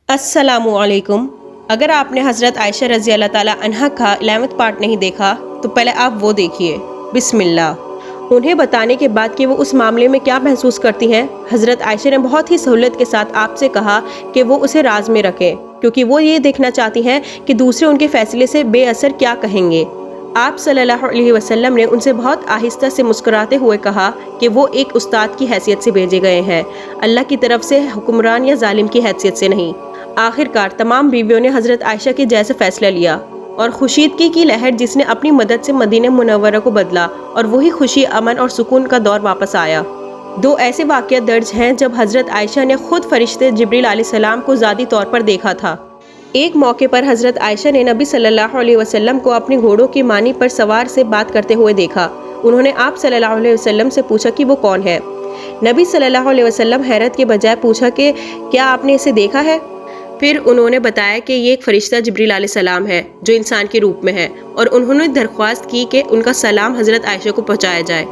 अस्सलामु अलैकुम। अगर आपने हज़रत आयशा रज़ी अल्लाह ताला अन्हा का 11वां पार्ट नहीं देखा तो पहले आप वो देखिए। बिस्मिल्लाह। उन्हें बताने के बाद कि वो उस मामले में क्या महसूस करती हैं, हज़रत आयशा ने बहुत ही सहूलियत के साथ आपसे कहा कि वो उसे राज में रखें, क्योंकि वो ये देखना चाहती हैं कि दूसरे उनके फैसले से बेअसर क्या कहेंगे। आप सल्लल्लाहु अलैहि वसल्लम ने उनसे बहुत आहिस्ता से मुस्कुराते हुए कहा कि वो एक उस्ताद की हैसियत से भेजे गए हैं, अल्लाह की तरफ से हुक्मरान या जालिम की हैसियत से नहीं। आखिरकार तमाम बीवियों ने हज़रत आयशा के जैसा फैसला लिया और खुशीदगी की लहर जिसने अपनी मदद से मदीना मुनव्वरा को बदला, और वही खुशी, अमन और सुकून का दौर वापस आया। दो ऐसे वाक़यात दर्ज हैं जब हज़रत आयशा ने खुद फरिश्ते जिब्रील अलैहिस्सलाम को ज़ाती तौर पर देखा था। एक मौके पर हज़रत आयशा ने नबी सल्लल्लाहु अलैहि वसल्लम को अपने घोड़ों की मानी पर सवार से बात करते हुए देखा। उन्होंने आप सल्लल्लाहु अलैहि वसल्लम से पूछा कि वो कौन है। नबी सल्लल्लाहु अलैहि वसल्लम हैरत के बजाय पूछा कि क्या आपने इसे देखा है। फिर उन्होंने बताया कि ये एक फरिश्ता जिब्रील अलैहिस्सलाम है जो इंसान के रूप में है, और उन्होंने दरख्वास्त की कि उनका सलाम हज़रत आयशा को पहुँचाया जाए।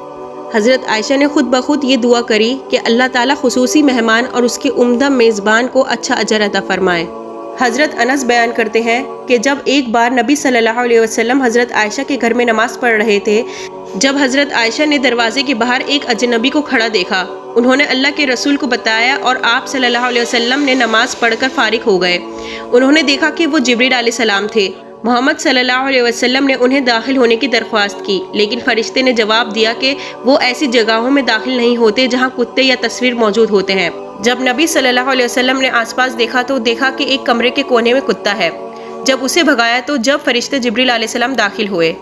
हज़रत आयशा ने खुद बखुद ये दुआ करी कि अल्लाह ताला खुसूसी मेहमान और उसके उम्दा मेज़बान को अच्छा अजर अता फरमाए। हज़रत अनस बयान करते हैं कि जब एक बार नबी सल्लल्लाहु अलैहि वसल्लम हज़रत आयशा के घर में नमाज पढ़ रहे थे, जब हज़रत आयशा ने दरवाजे के बाहर एक अजनबी को खड़ा देखा, उन्होंने अल्लाह के रसूल को बताया और आप सल्लल्लाहु अलैहि वसल्लम ने नमाज पढ़कर फारिग हो गए। उन्होंने देखा कि वो जिब्रील अलैहिस्सलाम थे। मोहम्मद सल्लल्लाहु अलैहि वसल्लम ने उन्हें दाखिल होने की दरख्वास्त की, लेकिन फरिश्ते ने जवाब दिया कि वो ऐसी जगहों में दाखिल नहीं होते जहाँ कुत्ते या तस्वीर मौजूद होते हैं। जब नबी सल्लल्लाहु अलैहि वसल्लम ने आसपास देखा तो देखा कि एक कमरे के कोने में कुत्ता है। जब उसे भगाया तो जब फरिश्ते जिब्रील अलैहिस्सलाम दाखिल हुए।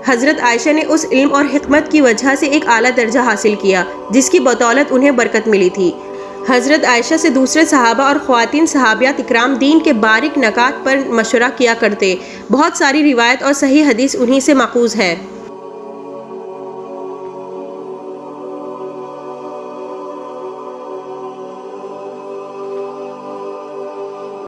हज़रत आयशा ने उस इल्म और हिकमत की वजह से एक आला दर्जा हासिल किया जिसकी बदौलत उन्हें बरकत मिली थी। हज़रत आयशा से दूसरे सहाबा और ख़वातीन सहाबियात इकराम दीन के बारीक नकात पर मशवरा किया करते। बहुत सारी रिवायत और सही हदीस उन्हीं से माखूज़ है।